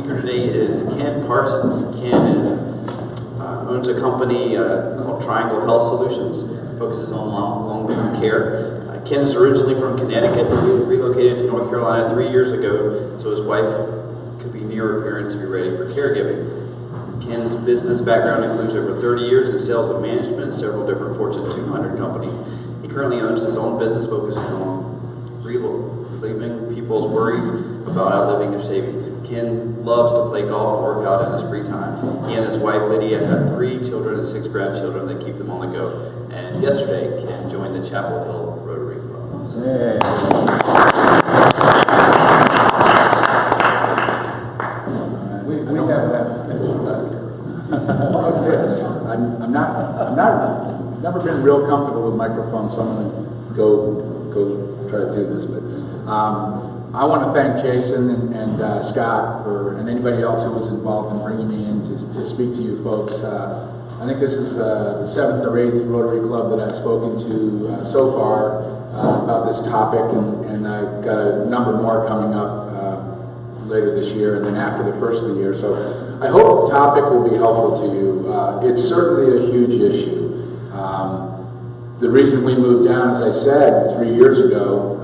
speaker today is Ken Parsons. Ken owns a company called Triangle Health Solutions, focuses on long-term care. Ken is originally from Connecticut. He relocated to North Carolina 3 years ago, so his wife could be near her parents to be ready for caregiving. Ken's business background includes over 30 years in sales and management in several different Fortune 200 companies. He currently owns his own business focusing on relieving people's worries about outliving their savings. Ken loves to play golf and work out in his free time. He and his wife Lydia have 3 children and 6 grandchildren that keep them on the go. And yesterday, Ken joined the Chapel Hill Rotary Club. Hey. We have that. I've never been real comfortable with microphones, so I'm going to go try to do this. But I want to thank Jason and Scott and anybody else who was involved in bringing me in to speak to you folks. I think this is the 7th or 8th Rotary Club that I've spoken to so far about this topic, and I've got a number more coming up later this year and then after the first of the year. So I hope the topic will be helpful to you. It's certainly a huge issue. The reason we moved down, as I said, 3 years ago,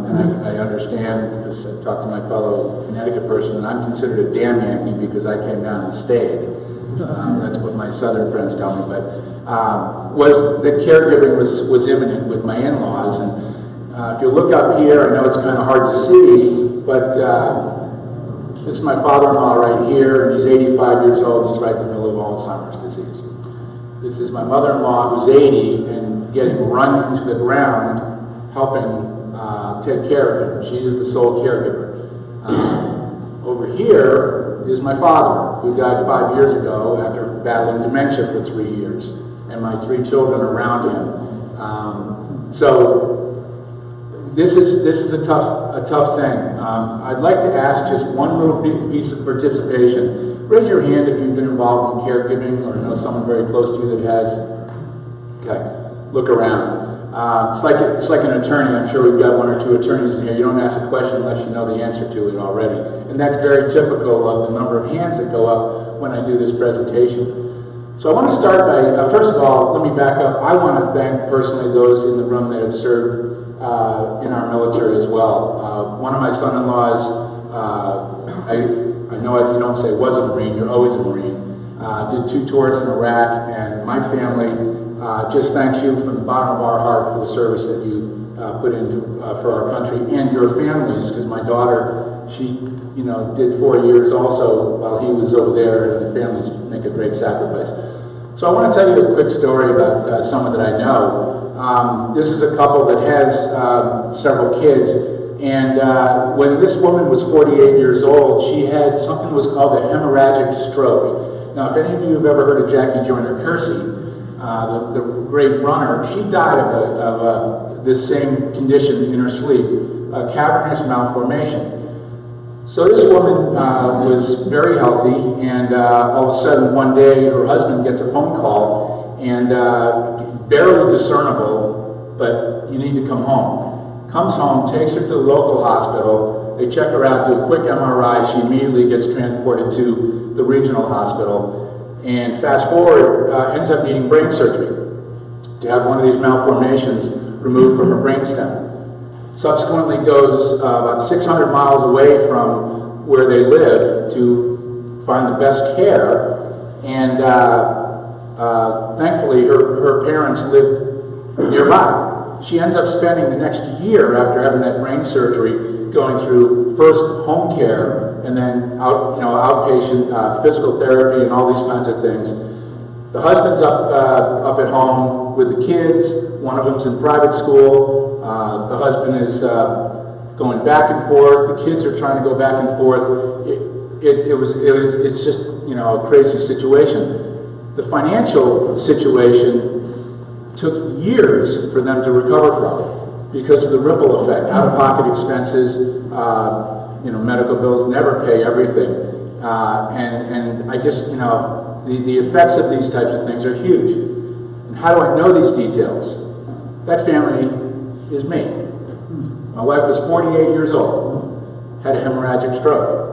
and I understand, because I've talked to my fellow Connecticut person, and I'm considered a damn Yankee because I came down and stayed. That's what my southern friends tell me, but was that caregiving was imminent with my in-laws. And if you look up here, I know it's kind of hard to see, but this is my father-in-law right here, and he's 85 years old. He's right in the middle of Alzheimer's disease. This is my mother-in-law who's 80 and getting run into the ground, helping take care of him. She is the sole caregiver. Over here is my father, who died 5 years ago after battling dementia for 3 years, and my 3 children around him. So this is a tough thing. I'd like to ask just one little piece of participation. Raise your hand if you've been involved in caregiving or know someone very close to you that has. Okay, look around. It's like an attorney. I'm sure we've got 1 or 2 attorneys in here. You don't ask a question unless you know the answer to it already. And that's very typical of the number of hands that go up when I do this presentation. So I want to start by, first of all, let me back up. I want to thank personally those in the room that have served in our military as well. One of my son-in-laws, I know you don't say was a Marine, you're always a Marine, did 2 tours in Iraq, and my family just thanks you from the bottom of our heart for the service that you put into for our country and your families, because my daughter, she did 4 years also while he was over there, and the families make a great sacrifice. So I want to tell you a quick story about someone that I know. This is a couple that has several kids, and when this woman was 48 years old, she had something that was called a hemorrhagic stroke. Now, if any of you have ever heard of Jackie Joyner-Kersee, the great runner, she died of this same condition in her sleep, a cavernous malformation. So this woman was very healthy, and all of a sudden one day her husband gets a phone call, and barely discernible, but you need to come home. Comes home, takes her to the local hospital, they check her out, do a quick MRI, she immediately gets transported to the regional hospital. And fast forward, ends up needing brain surgery to have one of these malformations removed from her brainstem. Subsequently goes about 600 miles away from where they live to find the best care. And thankfully, her parents lived nearby. She ends up spending the next year after having that brain surgery going through first home care and then outpatient physical therapy and all these kinds of things. The husband's up at home with the kids. One of them's in private school. The husband is going back and forth. The kids are trying to go back and forth. It's just a crazy situation. The financial situation took years for them to recover from because of the ripple effect, out-of-pocket expenses. Medical bills never pay everything, and I just, the effects of these types of things are huge. And how do I know these details? That family is me. My wife was 48 years old, had a hemorrhagic stroke.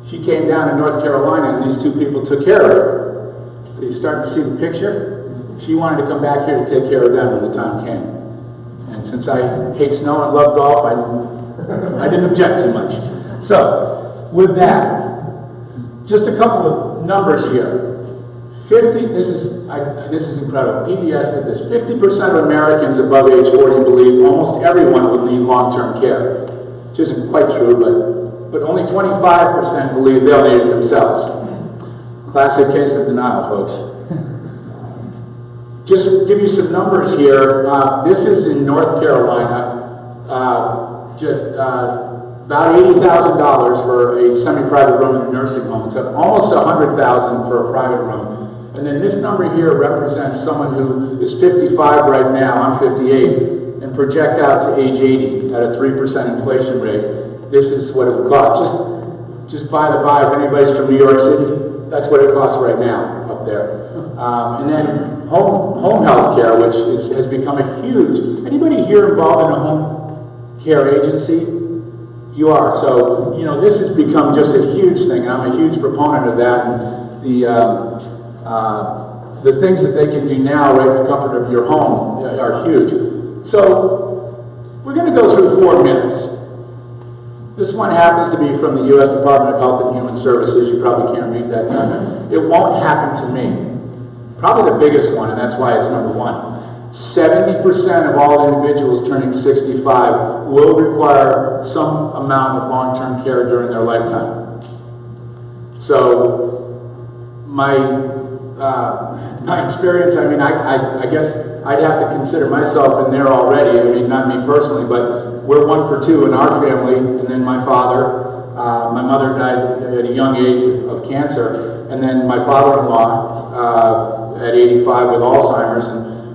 She came down to North Carolina and these two people took care of her. So you're starting to see the picture? She wanted to come back here to take care of them when the time came. And since I hate snow and love golf, I didn't object too much. So, with that, just a couple of numbers here. This is incredible. PBS did this. 50% of Americans above age 40 believe almost everyone will need long-term care. Which isn't quite true, but only 25% believe they'll need it themselves. Classic case of denial, folks. Just to give you some numbers here, this is in North Carolina, about $80,000 for a semi-private room in a nursing home. So almost $100,000 for a private room. And then this number here represents someone who is 55 right now, I'm 58, and project out to age 80 at a 3% inflation rate. This is what it would cost. Just by the by, if anybody's from New York City, that's what it costs right now up there. And then home health care, which has become a huge, anybody here involved in a home care agency? You are. So, you know, this has become just a huge thing, and I'm a huge proponent of that. And the things that they can do now right in the comfort of your home are huge. So, we're going to go through 4 myths. This one happens to be from the U.S. Department of Health and Human Services. You probably can't read that down. It won't happen to me. Probably the biggest one, and that's why it's number 1. 70% of all individuals turning 65 will require some amount of long-term care during their lifetime. So, my experience, I mean, I guess I'd have to consider myself in there already. I mean, not me personally, but we're 1 for 2 in our family, and then my father. My mother died at a young age of cancer, and then my father-in-law at 85 with Alzheimer's,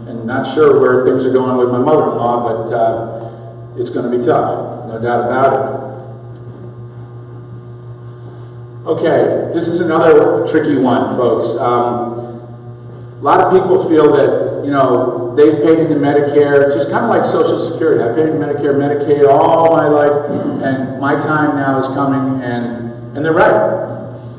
and not sure where things are going with my mother-in-law, but it's going to be tough, no doubt about it. Okay, this is another tricky one, folks. A lot of people feel that, you know, they've paid into Medicare, just kind of like Social Security. I've paid into Medicare, Medicaid all my life, and my time now is coming, and they're right.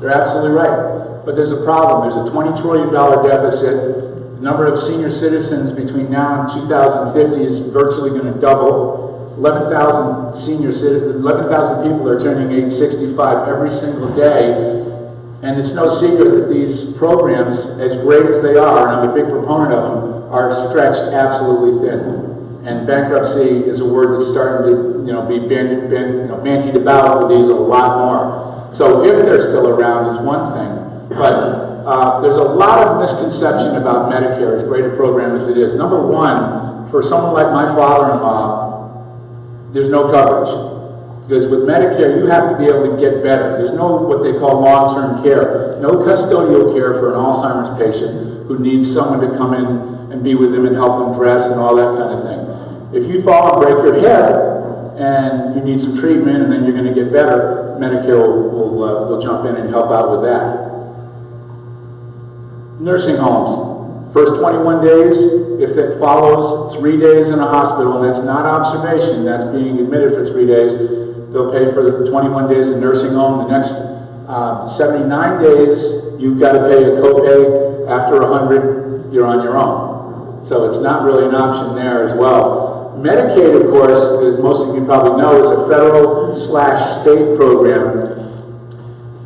They're absolutely right. But there's a problem. There's a $20 trillion deficit. The number of senior citizens between now and 2050 is virtually going to double. 11,000 people are turning age 65 every single day. And it's no secret that these programs, as great as they are, and I'm a big proponent of them, are stretched absolutely thin. And bankruptcy is a word that's starting to, you know, be bantied about with these a lot more. So if they're still around is one thing. But there's a lot of misconception about Medicare, as great a program as it is. Number 1, for someone like my father-in-law, there's no coverage. Because with Medicare, you have to be able to get better. There's no what they call long-term care. No custodial care for an Alzheimer's patient who needs someone to come in and be with them and help them dress and all that kind of thing. If you fall and break your hip and you need some treatment and then you're going to get better, Medicare will jump in and help out with that. Nursing homes. First 21 days, if it follows 3 days in a hospital, and that's not observation, that's being admitted for 3 days, they'll pay for the 21 days in nursing home. The next 79 days, you've got to pay a copay. After 100, you're on your own. So it's not really an option there as well. Medicaid, of course, as most of you probably know, is a federal/state program.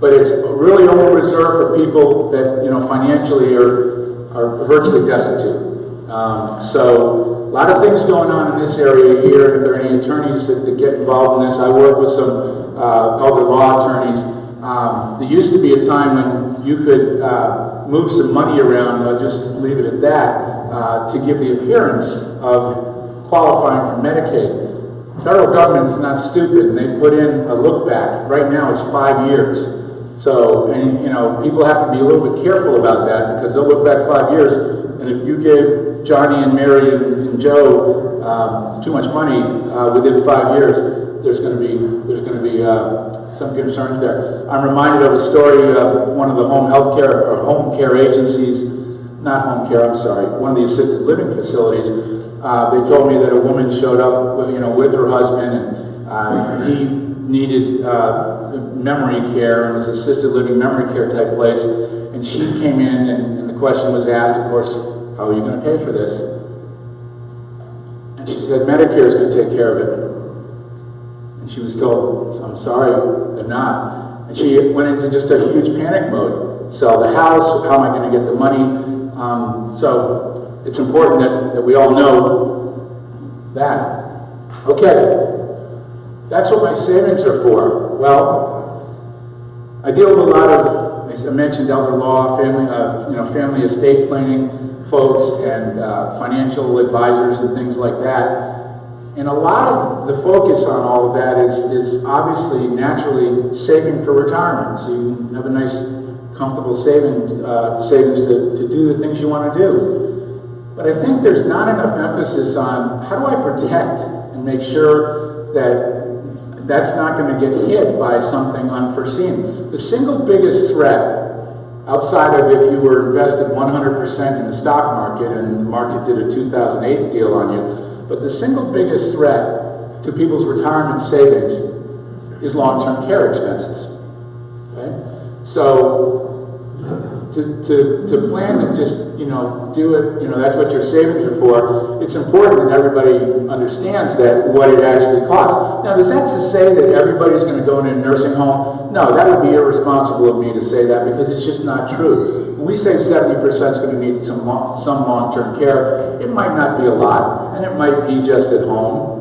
But it's really only reserved for people that, you know, financially are virtually destitute. So a lot of things going on in this area here. If there are any attorneys that get involved in this, I work with some elder law attorneys. There used to be a time when you could move some money around, I'll just leave it at that, to give the appearance of qualifying for Medicaid. Federal government is not stupid, and they put in a look back. Right now it's 5 years. So, and, you know, people have to be a little bit careful about that because they'll look back 5 years, and if you gave Johnny and Mary and Joe too much money within 5 years, there's going to be some concerns there. I'm reminded of a story of one of the home care agencies, not home care, I'm sorry, one of the assisted living facilities. They told me that a woman showed up, you know, with her husband, and he needed memory care, and was assisted living memory care type place. And she came in, and the question was asked, of course, how are you going to pay for this? And she said, Medicare is going to take care of it. And she was told, I'm sorry, they're not. And she went into just a huge panic mode. Sell the house, how am I going to get the money? So it's important that we all know that. Okay, that's what my savings are for. Well, I deal with a lot of, as I mentioned, elder law, family estate planning folks, and financial advisors and things like that. And a lot of the focus on all of that is obviously naturally saving for retirement, so you can have a nice, comfortable savings to do the things you want to do. But I think there's not enough emphasis on how do I protect and make sure that that's not going to get hit by something unforeseen. The single biggest threat, outside of if you were invested 100% in the stock market and the market did a 2008 deal on you, but the single biggest threat to people's retirement savings is long-term care expenses. Okay? So to plan to just, do it, that's what your savings are for, it's important that everybody understands that what it actually costs. Now, does that say that everybody's going to go into a nursing home? No, that would be irresponsible of me to say that, because it's just not true. When we say 70% is going to need some long-term care, it might not be a lot, and it might be just at home,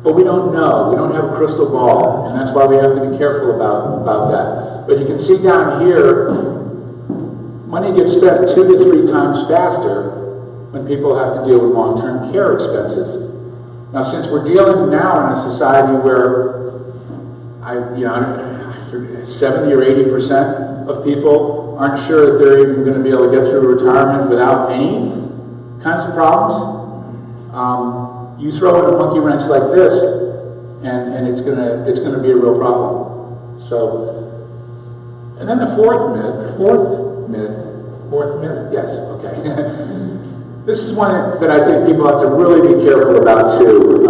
but we don't know. We don't have a crystal ball, and that's why we have to be careful about that. But you can see down here, money gets spent 2 to 3 times faster when people have to deal with long-term care expenses. Now, since we're dealing now in a society where 70 or 80% of people aren't sure that they're even going to be able to get through retirement without any kinds of problems, you throw in a monkey wrench like this, and it's gonna be a real problem. So, and then the fourth myth, yes, okay. This is one that I think people have to really be careful about too.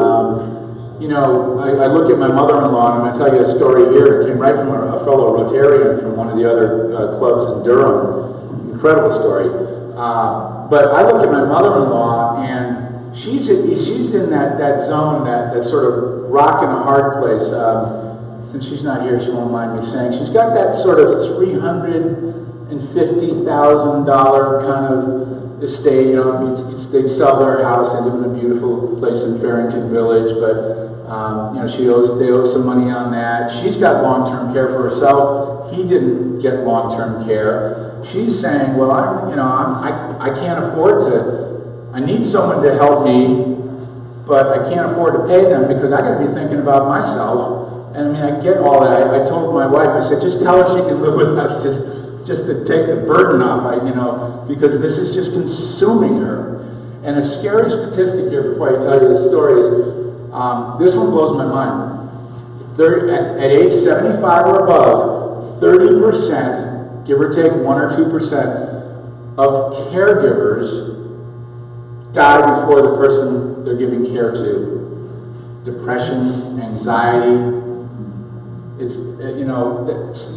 I look at my mother-in-law, and I'm going to tell you a story here. It came right from a fellow Rotarian from one of the other clubs in Durham. Incredible story. But I look at my mother-in-law, and she's in that zone, that sort of rock and a hard place. Since she's not here, she won't mind me saying. She's got that sort of $350,000 kind of estate. They'd sell their house. They live in a beautiful place in Farrington Village, but they owe some money on that. She's got long-term care for herself. He didn't get long-term care. She's saying, well, I can't afford to. I need someone to help me, but I can't afford to pay them because I got to be thinking about myself. And I get all that. I told my wife, I said, just tell her she can live with us, just to take the burden off, because this is just consuming her. And a scary statistic here before I tell you the story is, this one blows my mind. At age 75 or above, 30%, give or take 1 or 2%, of caregivers die before the person they're giving care to. Depression, anxiety. It's,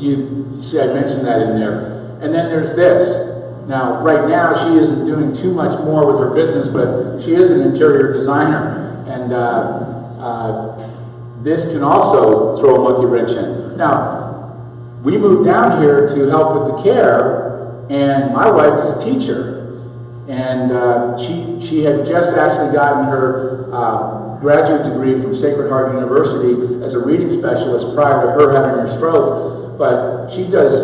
you see I mentioned that in there. And then there's this. Now, right now, she isn't doing too much more with her business, but she is an interior designer. And this can also throw a monkey wrench in. Now, we moved down here to help with the care, and my wife is a teacher. And she had just actually gotten her graduate degree from Sacred Heart University as a reading specialist prior to her having her stroke. But she does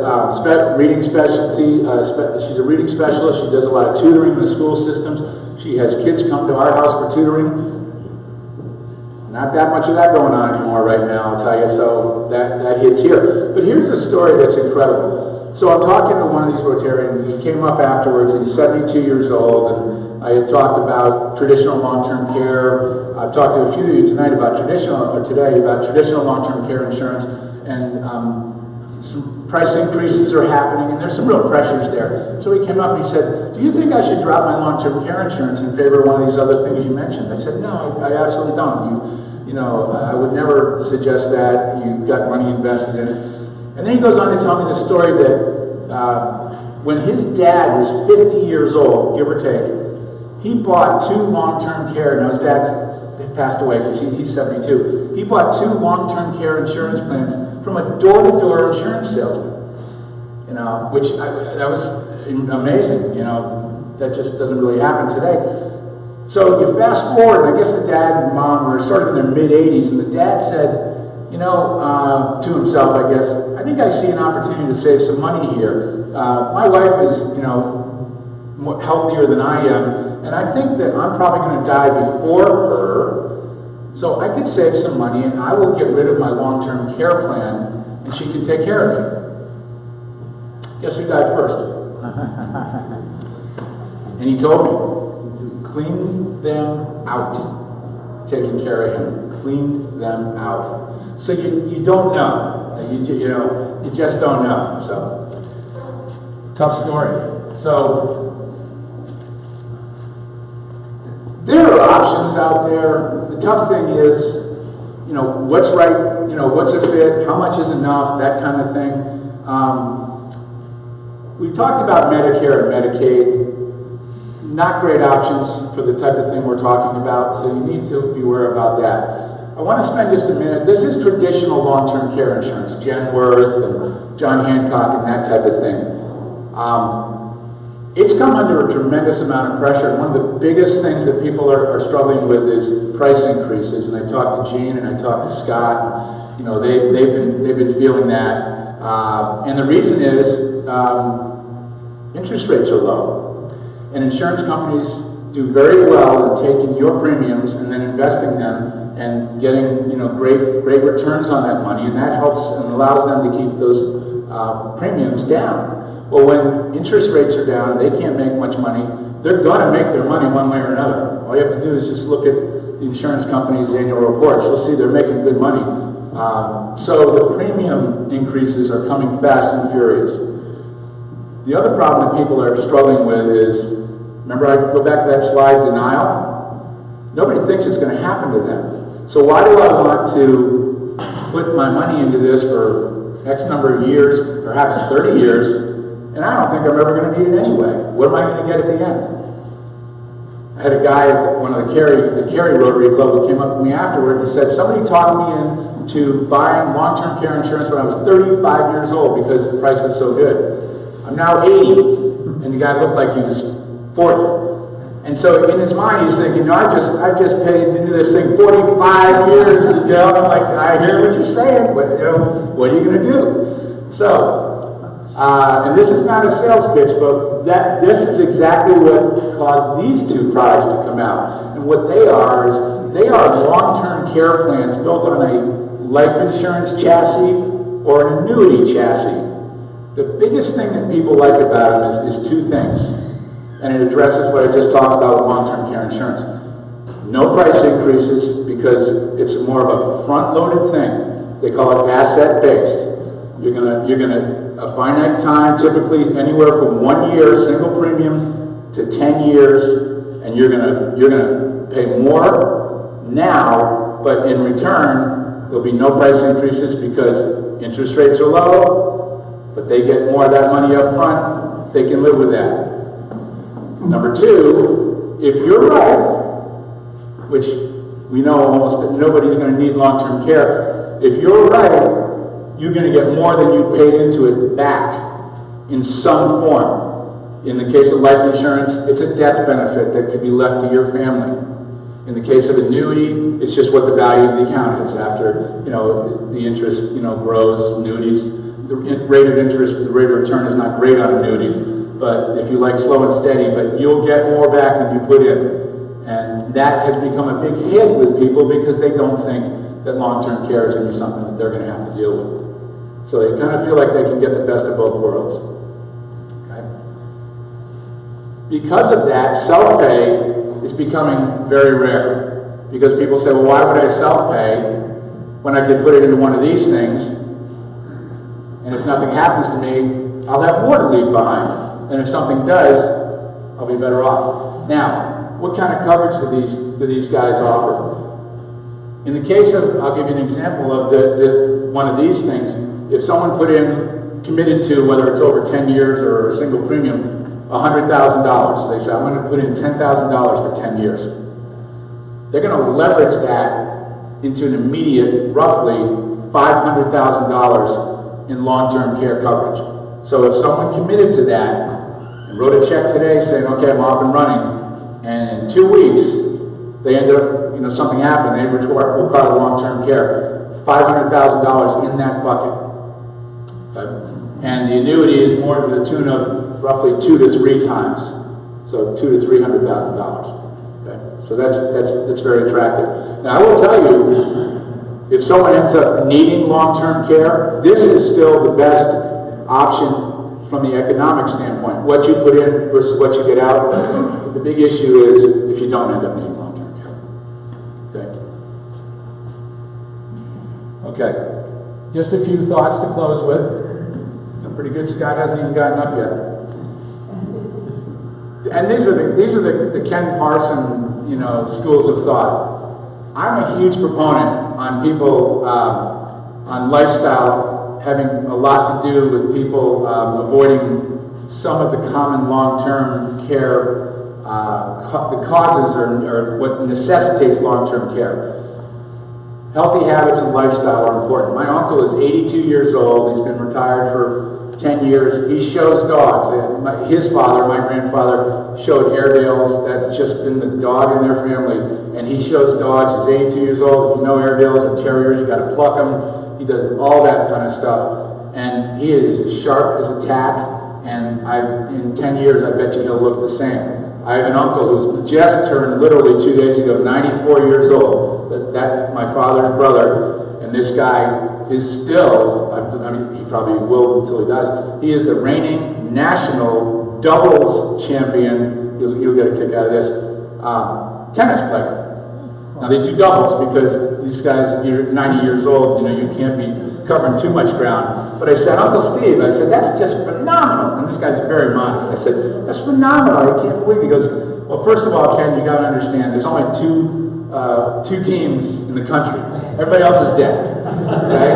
reading specialty. She's a reading specialist. She does a lot of tutoring in the school systems. She has kids come to our house for tutoring. Not that much of that going on anymore right now, I'll tell you. So that hits here. But here's a story that's incredible. So I'm talking to one of these Rotarians. He came up afterwards. He's 72 years old, and I had talked about traditional long-term care. I've talked to a few of you today about traditional long-term care insurance, and some price increases are happening, and there's some real pressures there. So he came up and he said, do you think I should drop my long-term care insurance in favor of one of these other things you mentioned? I said, no, I absolutely don't. you know, I would never suggest that. You've got money invested in it. And then he goes on to tell me the story that when his dad was 50 years old, give or take, he bought 2 long-term care. Now his dad's passed away because he's 72. He bought 2 long-term care insurance plans from a door-to-door insurance salesman. You know, which that was amazing. You know, that just doesn't really happen today. So you fast forward, and I guess the dad and mom were sort of in their mid-80s, and the dad said, you know, to himself, I guess, I think I see an opportunity to save some money here. My wife is, you know, more healthier than I am, and I think that I'm probably going to die before her, so I could save some money, and I will get rid of my long-term care plan, and she can take care of me. Guess who died first? And he told me, clean them out, taking care of him. Clean them out. So you don't know. You know, you just don't know. So, tough story. So, there are options out there. The tough thing is, you know, what's right, you know, what's a fit, how much is enough, that kind of thing. We've talked about Medicare and Medicaid. Not great options for the type of thing we're talking about, so you need to be aware about that. I want to spend just a minute. This is traditional long-term care insurance, Genworth and John Hancock and that type of thing. It's come under a tremendous amount of pressure, and one of the biggest things that people are struggling with is price increases. And I talked to Gene and I talked to Scott. You know, they've been feeling that, and the reason is interest rates are low. And insurance companies do very well in taking your premiums and then investing them and getting, you know, great returns on that money, and that helps and allows them to keep those premiums down. Well, when interest rates are down and they can't make much money, they're going to make their money one way or another. All you have to do is just look at the insurance company's annual reports. You'll see they're making good money. So the premium increases are coming fast and furious. The other problem that people are struggling with is, remember I go back to that slide, denial? Nobody thinks it's going to happen to them. So why do I want to put my money into this for X number of years, perhaps 30 years, and I don't think I'm ever going to need it anyway? What am I going to get at the end? I had a guy at one of the Cary Rotary Club who came up to me afterwards and said, somebody talked me into buying long-term care insurance when I was 35 years old because the price was so good. I'm now 80, and the guy looked like he was 40. And so in his mind, he's thinking, no, I've just paid into this thing 45 years, you know. I'm like, I hear what you're saying, but, you know, what are you going to do? So, and this is not a sales pitch, but this is exactly what caused these 2 products to come out. And what they are is, they are long-term care plans built on a life insurance chassis or an annuity chassis. The biggest thing that people like about them is 2 things, and it addresses what I just talked about with long-term care insurance. No price increases because it's more of a front-loaded thing. They call it asset-based. You're gonna a finite time, typically anywhere from 1 year single premium to 10 years, and you're gonna pay more now, but in return there'll be no price increases because interest rates are low. But they get more of that money up front, they can live with that. Number 2, if you're right, which we know almost nobody's going to need long-term care, if you're right, you're going to get more than you paid into it back in some form. In the case of life insurance, it's a death benefit that could be left to your family. In the case of annuity, it's just what the value of the account is after, you know, the interest, you know, grows. Annuities, the rate of interest, the rate of return is not great on annuities, but if you like slow and steady, but you'll get more back than you put in. And that has become a big hit with people because they don't think that long-term care is going to be something that they're going to have to deal with. So they kind of feel like they can get the best of both worlds. Okay? Because of that, self-pay is becoming very rare. Because people say, well, why would I self-pay when I could put it into one of these things? And if nothing happens to me, I'll have more to leave behind. And if something does, I'll be better off. Now, what kind of coverage do these guys offer? In the case of, I'll give you an example of one of these things. If someone committed to, whether it's over 10 years or a single premium, $100,000. They say, I'm going to put in $10,000 for 10 years. They're going to leverage that into an immediate, roughly $500,000 in long-term care coverage. So if someone committed to that and wrote a check today saying, okay, I'm off and running, and in 2 weeks, they end up, something happened, they require long-term care, $500,000 in that bucket. Okay? And the annuity is more to the tune of roughly 2 to 3 times. So $200,000 to $300,000. Okay? So that's very attractive. Now I will tell you, if someone ends up needing long-term care, this is still the best option from the economic standpoint. What you put in versus what you get out. The big issue is if you don't end up needing long-term care. Okay. Okay. Just a few thoughts to close with. Pretty good. Scott hasn't even gotten up yet. And these are the Ken Parson, schools of thought. I'm a huge proponent on people, on lifestyle having a lot to do with people avoiding some of the common long-term care, the causes or what necessitates long-term care. Healthy habits and lifestyle are important. My uncle is 82 years old. He's been retired for 10 years. He shows dogs. His father, my grandfather, showed Airedales. That's just been the dog in their family. And he shows dogs. He's 82 years old. If you know Airedales or Terriers, you got to pluck them. He does all that kind of stuff. And he is as sharp as a tack. And in 10 years, I bet you he'll look the same. I have an uncle who's just turned literally 2 days ago, 94 years old. That's my father's brother. And this guy is still, I mean, he probably will until he dies. He is the reigning national doubles champion. You'll get a kick out of this. Tennis player. Now they do doubles because these guys, you're 90 years old. You can't be covering too much ground. But I said, Uncle Steve, I said, that's just phenomenal. And this guy's very modest. I said, that's phenomenal. I can't believe it. He goes, well, first of all, Ken, you got to understand, there's only two teams in the country. Everybody else is dead. Okay?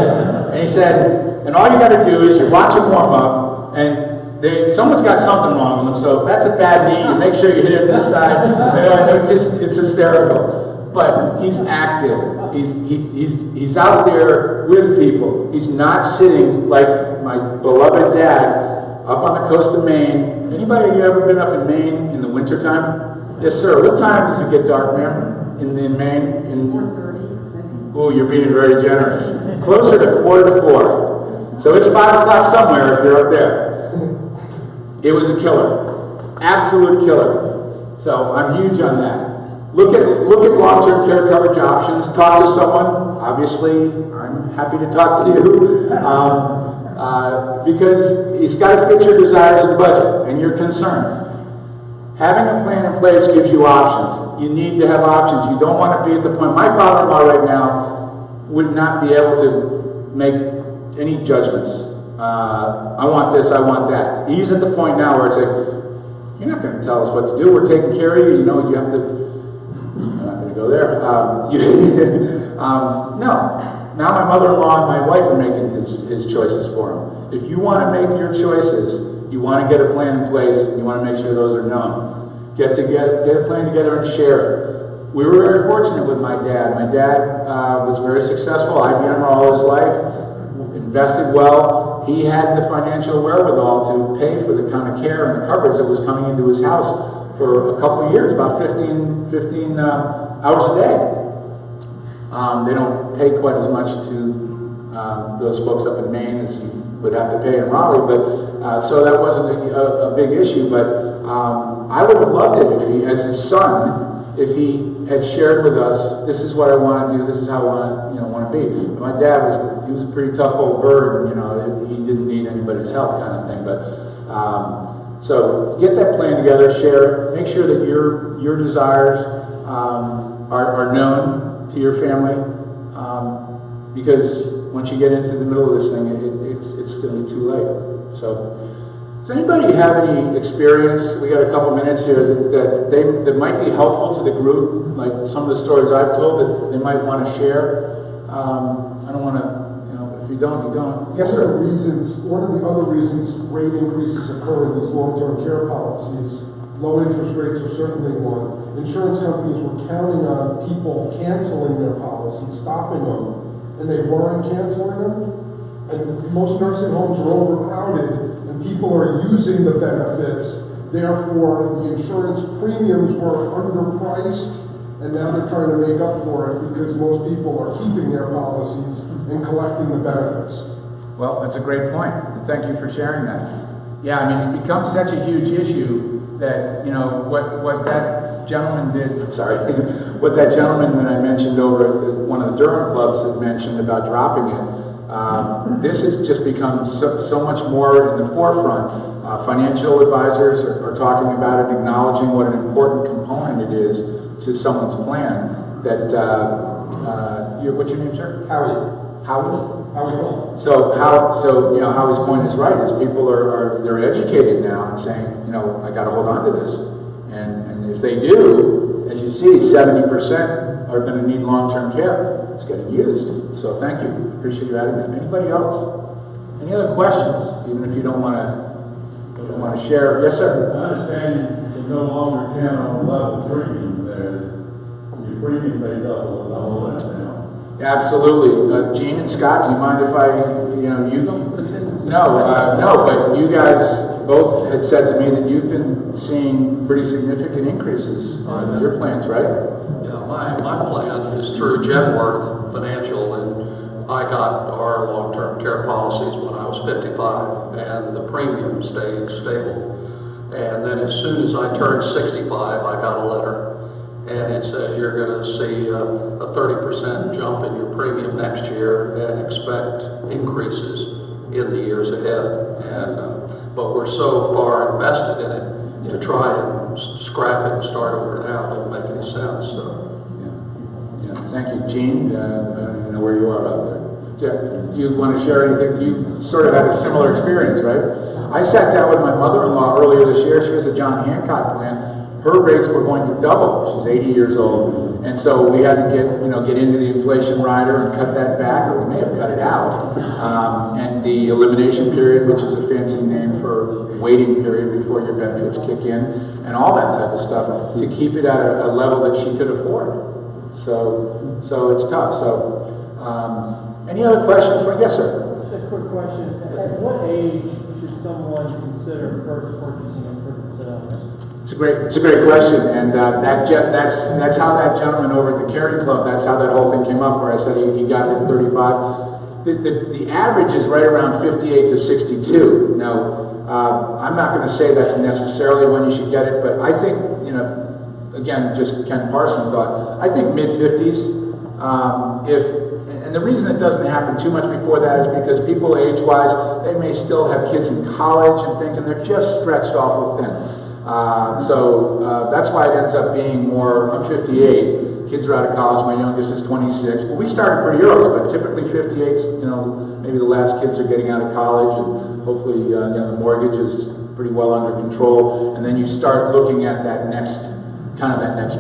And he said, and all you got to do is you watch them warm up, and someone's got something wrong with them. So if that's a bad knee, you make sure you hit it this side. It's hysterical. But he's active. He's out there with people. He's not sitting like my beloved dad up on the coast of Maine. Anybody of you ever been up in Maine in the wintertime? Yes, sir. What time does it get dark, ma'am, in Maine? 4:30. Oh, you're being very generous. Closer to 3:45. So it's 5 o'clock somewhere if you're up there. It was a killer. Absolute killer. So I'm huge on that. Look at long-term care coverage options. Talk to someone. Obviously, I'm happy to talk to you because it's got to fit your desires and budget and your concerns. Having a plan in place gives you options. You need to have options. You don't want to be at the point. My father-in-law right now would not be able to make any judgments. I want this, I want that. He's at the point now where it's like, you're not going to tell us what to do. We're taking care of you. You have to. I'm not going to go there. No. Now my mother-in-law and my wife are making his choices for him. If you want to make your choices, you want to get a plan in place, and you want to make sure those are known. Get a plan together and share it. We were very fortunate with my dad. My dad was very successful. IBM all his life, invested well. He had the financial wherewithal to pay for the kind of care and the coverage that was coming into his house for a couple of years, about 15 hours a day. They don't pay quite as much to those folks up in Maine as you would have to pay in Raleigh, but so that wasn't a big issue. But I would have loved it if he, as his son, if he had shared with us, this is what I want to do, this is how I want to be. But my dad was a pretty tough old bird, and he didn't need anybody's help, kind of thing. But so get that plan together, share it, make sure that your desires are known to your family, because once you get into the middle of this thing, it's going to be too late. So Does anybody have any experience, we got a couple minutes here, that might be helpful to the group, like some of the stories I've told that they might want to share? I don't want to, if you don't, you don't. Yes, sir. One of the other reasons rate increases occur in these long-term care policies, low interest rates are certainly one. Insurance companies were counting on people canceling their policies, stopping them, and they weren't canceling them. And most nursing homes are overcrowded, and people are using the benefits. Therefore, the insurance premiums were underpriced, and now they're trying to make up for it because most people are keeping their policies and collecting the benefits. Well, that's a great point. Thank you for sharing that. Yeah, I mean, it's become such a huge issue that, what that gentleman did, what that gentleman that I mentioned over at one of the Durham clubs had mentioned about dropping it, this has just become so much more in the forefront. Financial advisors are talking about it, acknowledging what an important component it is to someone's plan. That, what's your name, sir? Howie. Howie. So Howie's point is right. Is people they're educated now and saying, I got to hold on to this, and if they do, as you see, 70% are going to need long-term care. It's getting used. So thank you. Appreciate you adding that. Anybody else? Any other questions? Even if you don't want to share. Yes, sir. I understand you no longer count on level premium there. Your premium may double and all that now. Absolutely. Gene and Scott, do you mind if No, but you guys both had said to me that you've been seeing pretty significant increases on your plans, right? Yeah, my plan is through Genworth Financial, and I got our long-term care policies when I was 55, and the premium stayed stable. And then as soon as I turned 65, I got a letter, and it says you're going to see a 30% jump in your premium next year and expect increases in the years ahead. And but we're so far invested in it to try and scrap it and start over now doesn't make any sense. So. Yeah. Thank you, Gene. I don't know where you are out there. Yeah. You want to share anything? You sort of had a similar experience, right? I sat down with my mother-in-law earlier this year. She has a John Hancock plan. Her rates were going to double. She's 80 years old, and so we had to get into the inflation rider and cut that back, or we may have cut it out. And the elimination period, which is a fancy name for waiting period before your benefits kick in, and all that type of stuff to keep it at a level that she could afford. So it's tough. So any other questions? Yes, sir. Just a quick question. At what age should someone consider first purchasing it for themselves? It's a great question, and that's how that gentleman over at the Caring Club, that's how that whole thing came up, where I said he got it at 35. The average is right around 58 to 62. Now, I'm not going to say that's necessarily when you should get it, but I think, again, just Ken Parson thought, I think mid-50s. And the reason it doesn't happen too much before that is because people age-wise, they may still have kids in college and things, and they're just stretched awful thin. So that's why it ends up being more. I'm 58. Kids are out of college. My youngest is 26. But we started pretty early. But typically 58's, maybe the last kids are getting out of college, and hopefully, the mortgage is pretty well under control. And then you start looking at that next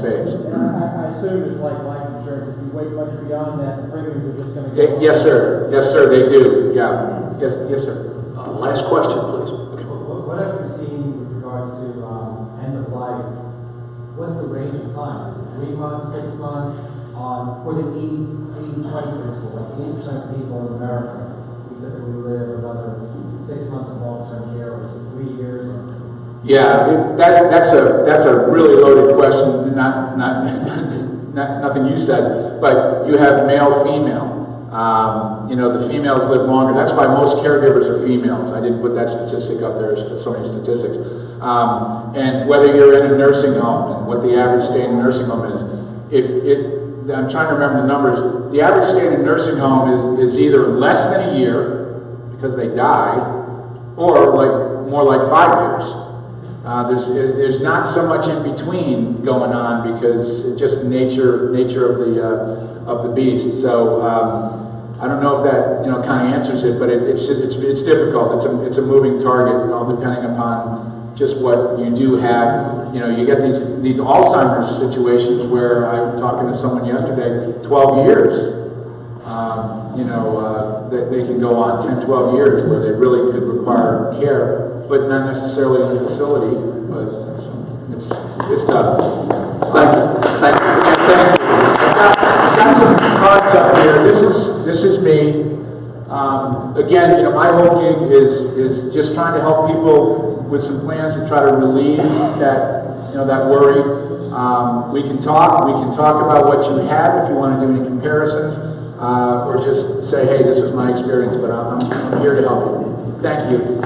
phase. And I assume it's like life insurance. If you wait much beyond that, the premiums are just going to go up. Yes, sir. Yes, sir. They do. Yeah. Yes, sir. Last question, please. What have you seen with regards to end of life? What's the range of time? Is it 3 months, 6 months? For the 80-20 principle, like 80% of people in America, we typically live another 6 months of long-term care, or is it 3 years? Yeah, that's a really loaded question. Not nothing you said, but you have male, female. The females live longer. That's why most caregivers are females. I didn't put that statistic up there. There's so many statistics. And whether you're in a nursing home and what the average stay in a nursing home is, I'm trying to remember the numbers. The average stay in a nursing home is either less than a year because they die, or more like 5 years. There's not so much in between going on because it's just the nature of the beast. So I don't know if that, kind of answers it, but it's difficult. It's a moving target, depending upon just what you do have. You get these Alzheimer's situations where I'm talking to someone yesterday, 12 years. They can go on 10, 12 years where they really could require care, but not necessarily in the facility, but it's tough. Thank you. Thank you. Thank you. I've got some cards up here. This is me. Again, my whole gig is just trying to help people with some plans to try to relieve that worry. We can talk about what you have if you want to do any comparisons, or just say, hey, this was my experience, but I'm here to help you. Thank you.